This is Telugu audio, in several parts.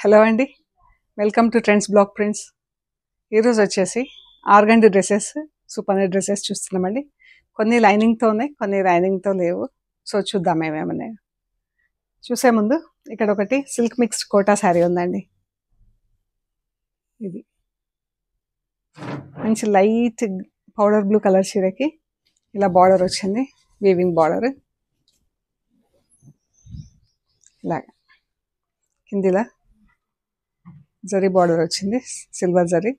హలో అండి, welcome to trends block prints. ఈరోజు వచ్చేసి organdie dresses, super net dresses చూస్తున్నామండి. కొన్ని లైనింగ్తో ఉన్నాయి, కొన్ని లైనింగ్తో లేవు. సో చూద్దాం ఏమేమన్నాయో. చూసే ముందు ఇక్కడ ఒకటి సిల్క్ మిక్స్డ్ కోటా శారీ ఉందండి. ఇది మంచి లైట్ పౌడర్ బ్లూ కలర్ చీరకి ఇలా బార్డర్ వచ్చింది, వీవింగ్ బార్డర్. ఇలాగా కిందిలా జరీ బార్డర్ వచ్చింది, సిల్వర్ జరీ.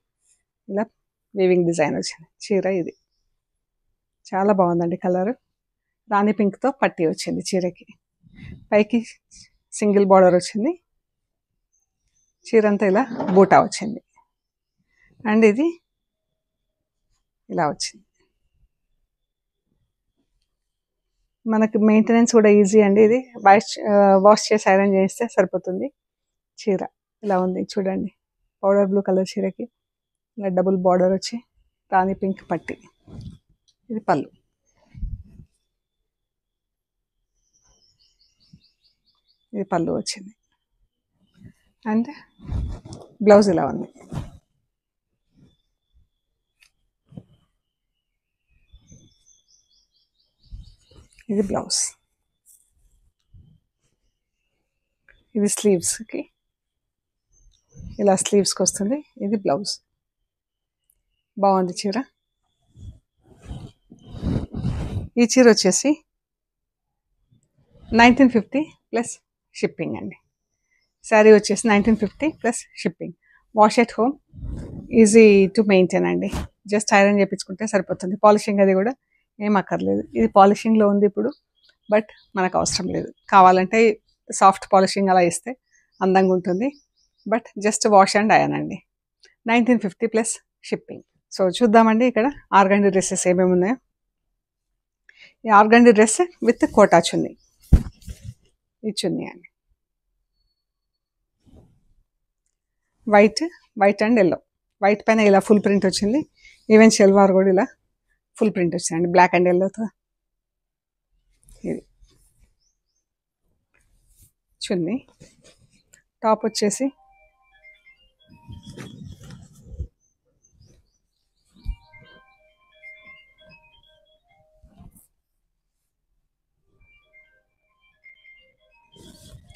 ఇలా వీవింగ్ డిజైన్ వచ్చింది చీర. ఇది చాలా బాగుందండి కలర్. రాణి పింక్తో పట్టీ వచ్చింది చీరకి. పైకి సింగిల్ బార్డర్ వచ్చింది, చీర అంతా ఇలా బూటా వచ్చింది. అండ్ ఇది ఇలా వచ్చింది. మనకు మెయింటెనెన్స్ కూడా ఈజీ అండి. ఇది వాష్ చేసి ఐరన్ చేస్తే సరిపోతుంది. చీర ఇలా ఉంది చూడండి, పౌడర్ బ్లూ కలర్ చీరకి ఇలా డబుల్ బార్డర్ వచ్చి రాణి పింక్ పట్టి. ఇది పళ్ళు. ఇది పళ్ళు వచ్చింది. అండ్ బ్లౌజ్ ఇలా ఉంది. ఇది బ్లౌజ్. ఇది స్లీవ్స్కి ఇలా స్లీవ్స్కి వస్తుంది. ఇది బ్లౌజ్. బాగుంది చీర. ఈ చీర వచ్చేసి 1950 ప్లస్ షిప్పింగ్ అండి. శారీ వచ్చేసి 1950 plus shipping. Wash at home, easy to maintain అండి. జస్ట్ ఐరన్ చేయించుకుంటే సరిపోతుంది. పాలిషింగ్ అది కూడా ఏం అక్కర్లేదు. ఇది పాలిషింగ్లో ఉంది ఇప్పుడు, బట్ మనకు అవసరం లేదు. కావాలంటే సాఫ్ట్ పాలిషింగ్ అలా ఇస్తే అందంగా ఉంటుంది, but just wash and iron అండి. 1950 ప్లస్ షిప్పింగ్. సో చూద్దామండి ఇక్కడ ఆర్గండి డ్రెస్సెస్ ఏమేమి ఉన్నాయో. ఈ ఆర్గండి డ్రెస్ విత్ కోటా చున్నీ. ఈ చున్నీ అండి వైట్ అండ్ ఎల్లో. వైట్ పైన ఇలా ఫుల్ ప్రింట్ వచ్చింది. ఈవెన్ షెల్వార్ కూడా ఇలా ఫుల్ ప్రింట్ వచ్చిందండి, బ్లాక్ అండ్ ఎల్లోతో. ఇది చున్నీ. టాప్ వచ్చేసి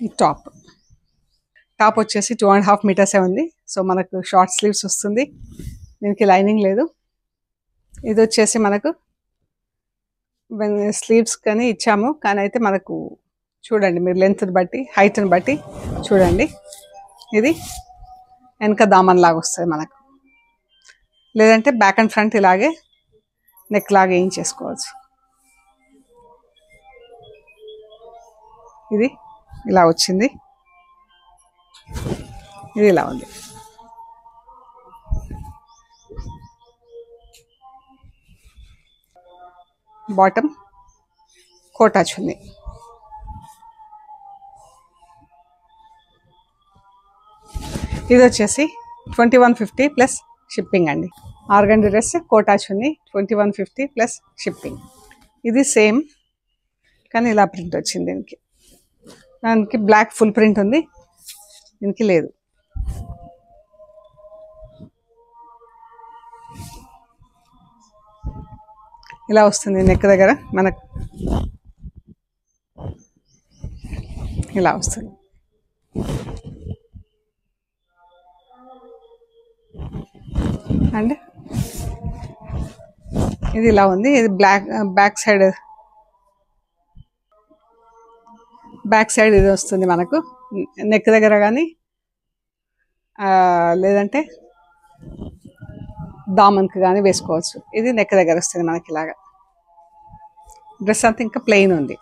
ఈ టాప్ వచ్చేసి 2.5 మీటర్సే ఉంది. సో మనకు షార్ట్ స్లీవ్స్ వస్తుంది, దీనికి లైనింగ్ లేదు. ఇది వచ్చేసి మనకు స్లీవ్స్ కానీ ఇచ్చాము, కానీ అయితే మనకు చూడండి మీరు లెంత్ని బట్టి హైట్ని బట్టి చూడండి. ఇది వెనక దామన్ లాగా వస్తుంది మనకు, లేదంటే బ్యాక్ అండ్ ఫ్రంట్ ఇలాగే నెక్ లాగా వేయించేసుకోవచ్చు. ఇది ఇలా వచ్చింది, ఇది ఇలా ఉంది. బాటమ్ కోటా చున్నీ. ఇది వచ్చేసి 2150 ప్లస్ షిప్పింగ్ అండి. ఆర్గండి డ్రెస్ కోటా చున్నీ 2150 ప్లస్ షిప్పింగ్. ఇది సేమ్ కానీ ఇలా ప్రింట్ వచ్చింది. దానికి బ్లాక్ ఫుల్ ప్రింట్ ఉంది, దీనికి లేదు. ఇలా వస్తుంది నెక్ దగ్గర మనకు, ఇలా వస్తుంది. అండ్ ఇది ఇలా ఉంది. ఇది బ్యాక్ సైడ్ ఇది వస్తుంది మనకు నెక్ దగ్గర, కానీ లేదంటే దామన్కి కానీ వేసుకోవచ్చు. ఇది నెక్ దగ్గర వస్తుంది మనకి ఇలాగా. డ్రెస్ అంతా ఇంకా ప్లెయిన్ ఉంది.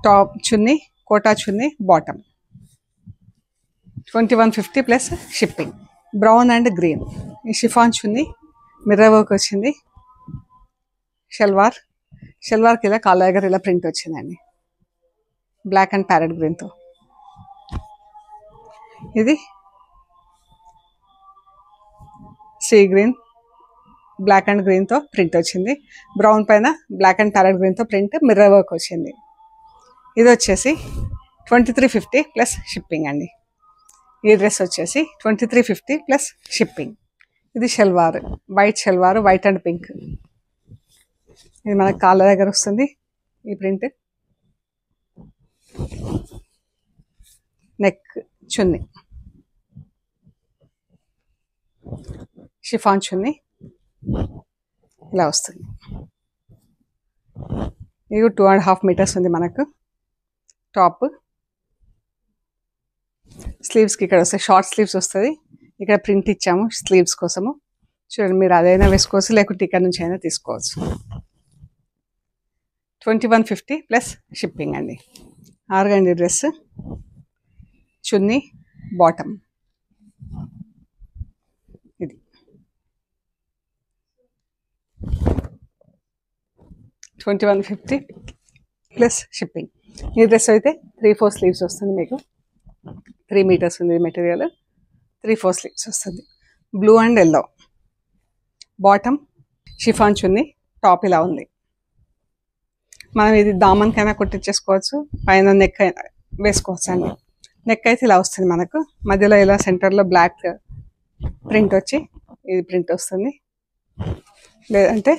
Top chunni Kota chunni, bottom 2150 plus shipping. Brown and green. ఈ షిఫాన్ చున్నీ మిర్రర్ వర్క్ వచ్చింది. షెల్వార్కి ఇలా కాళ్ళ దగ్గర ఇలా ప్రింట్ వచ్చిందండి, బ్లాక్ అండ్ ప్యారెట్ గ్రీన్తో. ఇది సీ గ్రీన్, బ్లాక్ అండ్ గ్రీన్తో ప్రింట్ వచ్చింది. బ్రౌన్ పైన బ్లాక్ అండ్ ప్యారెట్ గ్రీన్తో ప్రింట్, మిర్రర్ వర్క్ వచ్చింది. ఇది వచ్చేసి 2350 ప్లస్ షిప్పింగ్ అండి. ఈ డ్రెస్ వచ్చేసి 2350 ప్లస్ షిప్పింగ్. ఇది salwar, white salwar, white and pink. ఇది మనకు కాళ్ళ దగ్గర వస్తుంది ఈ ప్రింట్. నెక్, చున్నీ, షిఫాన్ చున్నీ ఇలా వస్తుంది. ఇది 2.5 మీటర్స్ ఉంది మనకు. టాప్ స్లీవ్స్కి ఇక్కడ వస్తాయి, షార్ట్ స్లీవ్స్ వస్తుంది. ఇక్కడ ప్రింట్ ఇచ్చాము స్లీవ్స్ కోసము. చూడండి, మీరు అదైనా వేసుకోవచ్చు, లేకుంటే ఇక్కడ నుంచి అయినా తీసుకోవచ్చు. 2150 ప్లస్ షిప్పింగ్ అండి. ఆర్గండి డ్రెస్, చున్నీ, బాటమ్. ఇది 2150 ప్లస్ షిప్పింగ్. ఈ డ్రెస్ అయితే 3-4 స్లీవ్స్ వస్తుంది మీకు. 3 మీటర్స్ ఉంది మెటీరియల్, 3-4 స్లీవ్స్ వస్తుంది. Blue and yellow. Bottom chiffon chunni, top ఇలా ఉంది. మనం ఇది దామన్కైనా కుట్టించేసుకోవచ్చు, పైన నెక్ అయినా వేసుకోవచ్చు అండి. నెక్ అయితే ఇలా వస్తుంది మనకు, మధ్యలో ఇలా సెంటర్లో బ్లాక్ ప్రింట్ వచ్చి ఇది ప్రింట్ వస్తుంది. లేదంటే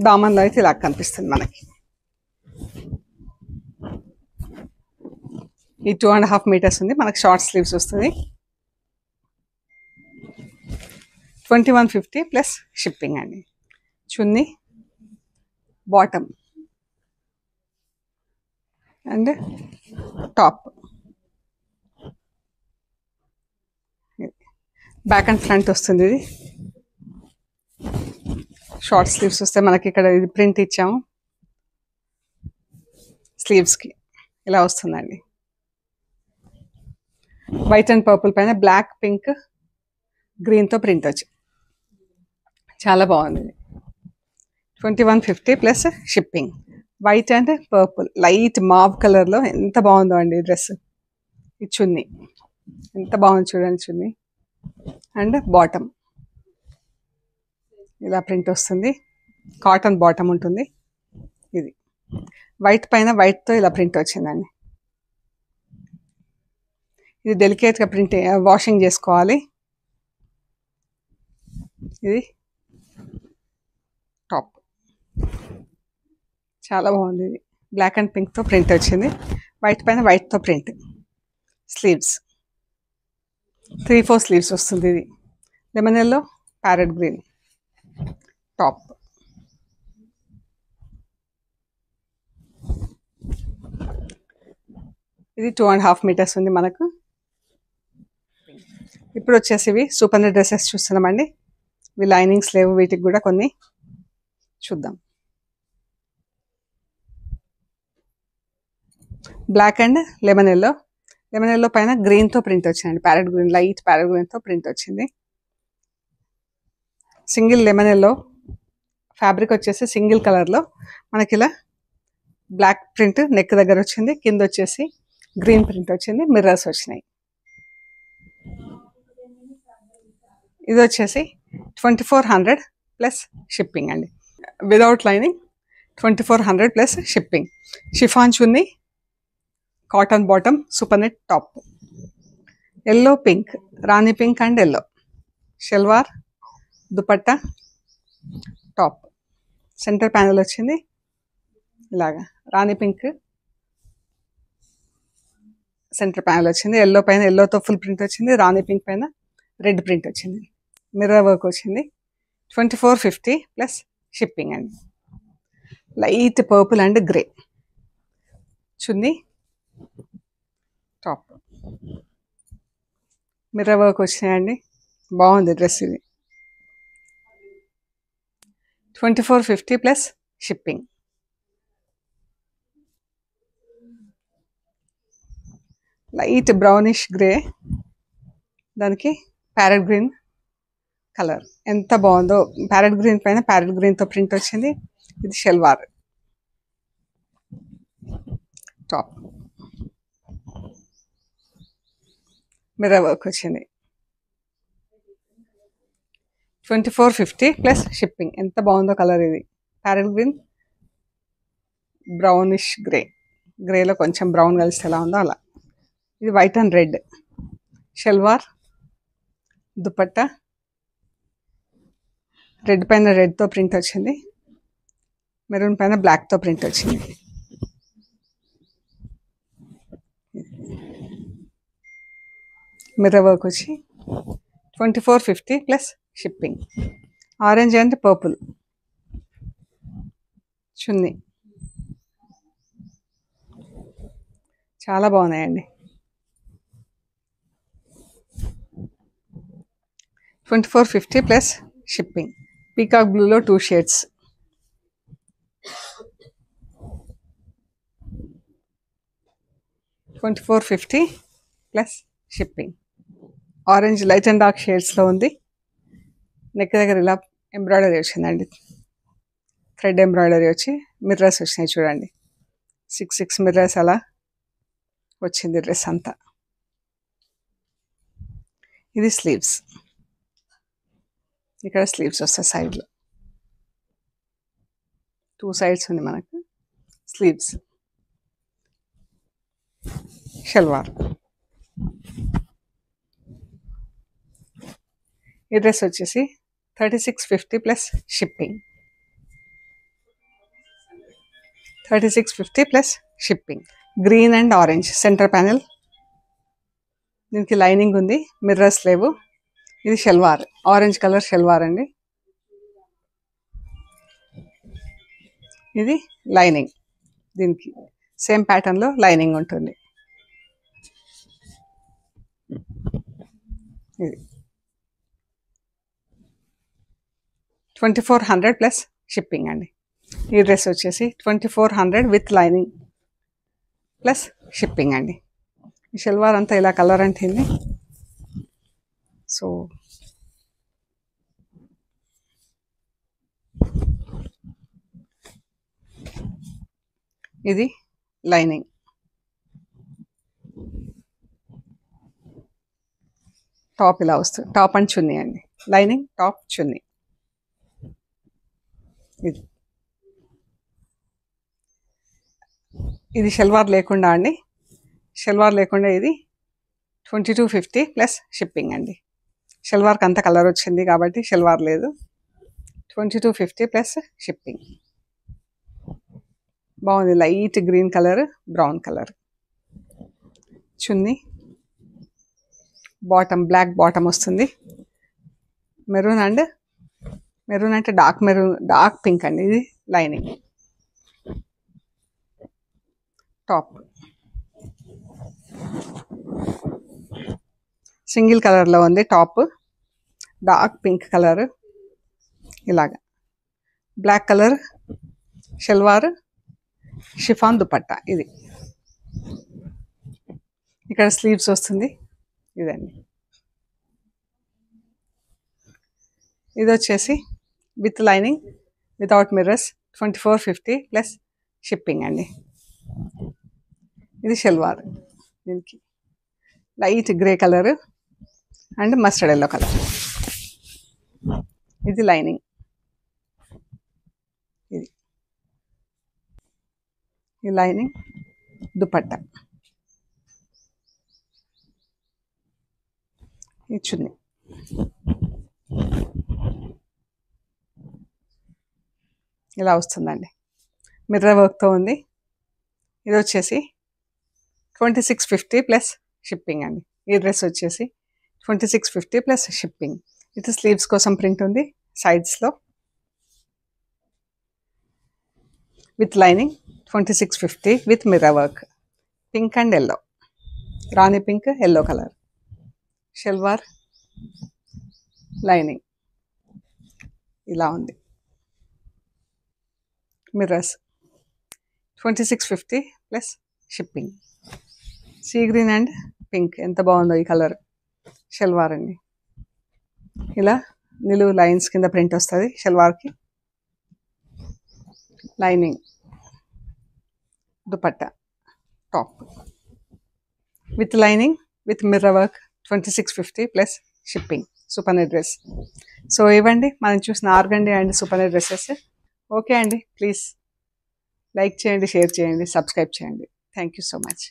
దామన్లో అయితే ఇలా కనిపిస్తుంది మనకి. ఈ 2.5 మీటర్స్ ఉంది మనకు, షార్ట్ స్లీవ్స్ వస్తుంది. 2150 ప్లస్ షిప్పింగ్ అండి. Chunni, bottom and top. Back and front వస్తుంది. ఇది షార్ట్ స్లీవ్స్ వస్తాయి మనకి. ఇక్కడ ఇది ప్రింట్ ఇచ్చాము స్లీవ్స్కి, ఇలా వస్తుందండి. వైట్ అండ్ పర్పుల్ పైన బ్లాక్, పింక్, గ్రీన్తో ప్రింట్ వచ్చి చాలా బాగుంది. 2150 plus shipping. White and purple, light mauve కలర్లో ఎంత బాగుందో అండి ఈ డ్రెస్. ఈ చున్నీ ఎంత బాగుంది చూడండి, చున్నీ అండ్ బాటమ్ ఇలా ప్రింట్ వస్తుంది. కాటన్ బాటమ్ ఉంటుంది. ఇది వైట్ పైన వైట్తో ఇలా ప్రింట్ వచ్చిందండి. ఇది డెలికేట్గా ప్రింట్, వాషింగ్ చేసుకోవాలి. ఇది టాప్ చాలా బాగుంది. ఇది బ్లాక్ అండ్ పింక్తో ప్రింట్ వచ్చింది, వైట్ పైన వైట్తో ప్రింట్. స్లీవ్స్ 3-4 స్లీవ్స్ వస్తుంది. ఇది lemon yellow, parrot green. Top ఇది 2.5 మీటర్స్ ఉంది మనకు. ఇప్పుడు వచ్చేసి ఇవి సూపర్ నెట్ డ్రెస్సెస్ చూస్తున్నామండి. ఇవి లైనింగ్స్ లేవు, వీటికి కూడా కొన్ని చూద్దాం. Black and lemon yellow, lemon yellow పైన గ్రీన్తో ప్రింట్ వచ్చిందండి, ప్యారెట్ గ్రీన్, లైట్ ప్యారెట్ గ్రీన్తో ప్రింట్ వచ్చింది. సింగిల్ లెమన్ ఎల్లో ఫ్యాబ్రిక్ వచ్చేసి సింగిల్ కలర్లో మనకి ఇలా బ్లాక్ ప్రింట్ నెక్ దగ్గర వచ్చింది, కింద వచ్చేసి గ్రీన్ ప్రింట్ వచ్చింది, మిర్రర్స్ వచ్చినాయి. ఇది వచ్చేసి 2400 ప్లస్ షిప్పింగ్ అండి. Without lining 2400 plus shipping. Chiffon chunni, cotton bottom, super net top. Yellow, pink, Rani pink and yellow. Salwar, dupatta, top. Centre panel వచ్చింది ఇలాగా, రాణి పింక్ సెంటర్ ప్యానల్ వచ్చింది. ఎల్లో పైన ఎల్లోతో ఫుల్ ప్రింట్ వచ్చింది, రాణి పింక్ పైన రెడ్ ప్రింట్ వచ్చింది, మిర్రర్ వర్క్ వచ్చింది. 2450 ప్లస్ షిప్పింగ్ అండి. Light purple and grey. Chunni, top, mirror work వచ్చినాయండి, బాగుంది డ్రెస్ ఇది. 2450 plus shipping. Light brownish grey, దానికి ప్యారెట్ గ్రీన్ కలర్ ఎంత బాగుందో. ప్యారెట్ గ్రీన్ పైన ప్యారెట్ గ్రీన్తో ప్రింట్ వచ్చింది. ఇది షల్వార్, టాప్, మిర్రర్ వర్క్ వచ్చింది. 2450 ప్లస్ షిప్పింగ్. ఎంత బాగుందో కలర్ ఇది. ప్యారెట్ గ్రీన్, బ్రౌనిష్ గ్రే, గ్రేలో కొంచెం బ్రౌన్ కలిస్తే ఎలా ఉందో అలా. ఇది white and red salwar, dupatta red పైన రెడ్తో ప్రింట్ వచ్చింది, మెరూన్ పైన బ్లాక్తో ప్రింట్ వచ్చింది. మిర్రర్ వర్క్ వచ్చి 2450 plus shipping. Orange and purple chunni చాలా బాగున్నాయండి. 2450 ప్లస్ షిప్పింగ్. పీకాక్ బ్లూలో 2 shades. $24.50 plus shipping. Orange light and dark షేడ్స్లో ఉంది. నెక్ దగ్గర ఇలా ఎంబ్రాయిడరీ వచ్చిందండి, థ్రెడ్ ఎంబ్రాయిడరీ వచ్చి మిర్రర్స్ వచ్చినాయి చూడండి. 6 మిర్రర్స్ అలా వచ్చింది డ్రెస్ అంతా. ఇది స్లీవ్స్, ఇక్కడ స్లీవ్స్ వస్తాయి సైడ్లో, 2 సైడ్స్ ఉంది మనకు స్లీవ్స్. షల్వార్. ఈ డ్రెస్ వచ్చేసి 3650 plus shipping. 3650 plus shipping. Green and orange centre panel, దీనికి లైనింగ్ ఉంది, మిర్రర్స్ లేవు. ఇది షల్వార్, ఆరెంజ్ కలర్ షల్వార్ అండి. ఇది లైనింగ్, దీనికి సేమ్ ప్యాటర్న్లో లైనింగ్ ఉంటుంది. ఇది 2400 ప్లస్ షిప్పింగ్ అండి. ఈ డ్రెస్ వచ్చేసి 2400 విత్ లైనింగ్ ప్లస్ షిప్పింగ్ అండి. ఈ షల్వార్ అంతా ఇలా కలర్ అంటింది. సో ఇది లైనింగ్, టాప్ ఇలా వస్తుంది, టాప్ అండ్ చున్నీ అండి. లైనింగ్, టాప్, చున్నీ. ఇది షల్వార్ లేకుండా అండి, షల్వార్ లేకుండా ఇది 2250 ప్లస్ షిప్పింగ్ అండి. షల్వార్కి అంత కలర్ వచ్చింది కాబట్టి షల్వార్ లేదు. 2250 ప్లస్ షిప్పింగ్. బాగుంది, light green colour, brown colour. Chunni, bottom black bottom వస్తుంది. మెరూన్ అంటే డార్క్ మెరూన్, డార్క్ పింక్ అండి. ఇది లైనింగ్. టాప్ సింగిల్ కలర్లో ఉంది, టాప్ డార్క్ పింక్ కలర్, ఇలాగా black colour salwar, chiffon dupatta. ఇది ఇక్కడ స్లీవ్స్ వస్తుంది, ఇదండి. ఇది వచ్చేసి with lining, without mirrors, 2450 plus shipping అండి. ఇది షల్వార్, దీనికి light grey colour and mustard yellow colour. ఇది లైనింగ్. ఇది ఈ లైనింగ్, దుపట్టా, ఈ చున్నీ. ఇలా వస్తుందండి, మిర్రర్ వర్క్తో ఉంది. ఇది వచ్చేసి 2650 ప్లస్ షిప్పింగ్ అండి. ఈ డ్రెస్ వచ్చేసి 2650 ప్లస్ షిప్పింగ్. ఇది స్లీవ్స్ కోసం ప్రింట్ ఉంది సైడ్స్లో, with lining 2650 with mirror work. Pink and yellow, rani pink, yellow colour. Salwar, lining ఇలా ఉంది. Mirrors 2650 plus shipping. Sea green and pink, ఎంత బాగుందో ఈ కలర్. షల్వార్ అండి, ఇలా నిలువు లైన్స్ కింద ప్రింట్ వస్తుంది షల్వార్కి. Lining, dupatta, top with lining with mirror work. 2650 plus shipping. Super net dress. So ఇవ్వండి మనం చూసిన organdy and super net dresses. Okay అండి, ప్లీజ్ లైక్ చేయండి, షేర్ చేయండి, సబ్స్క్రైబ్ చేయండి. Thank you so much.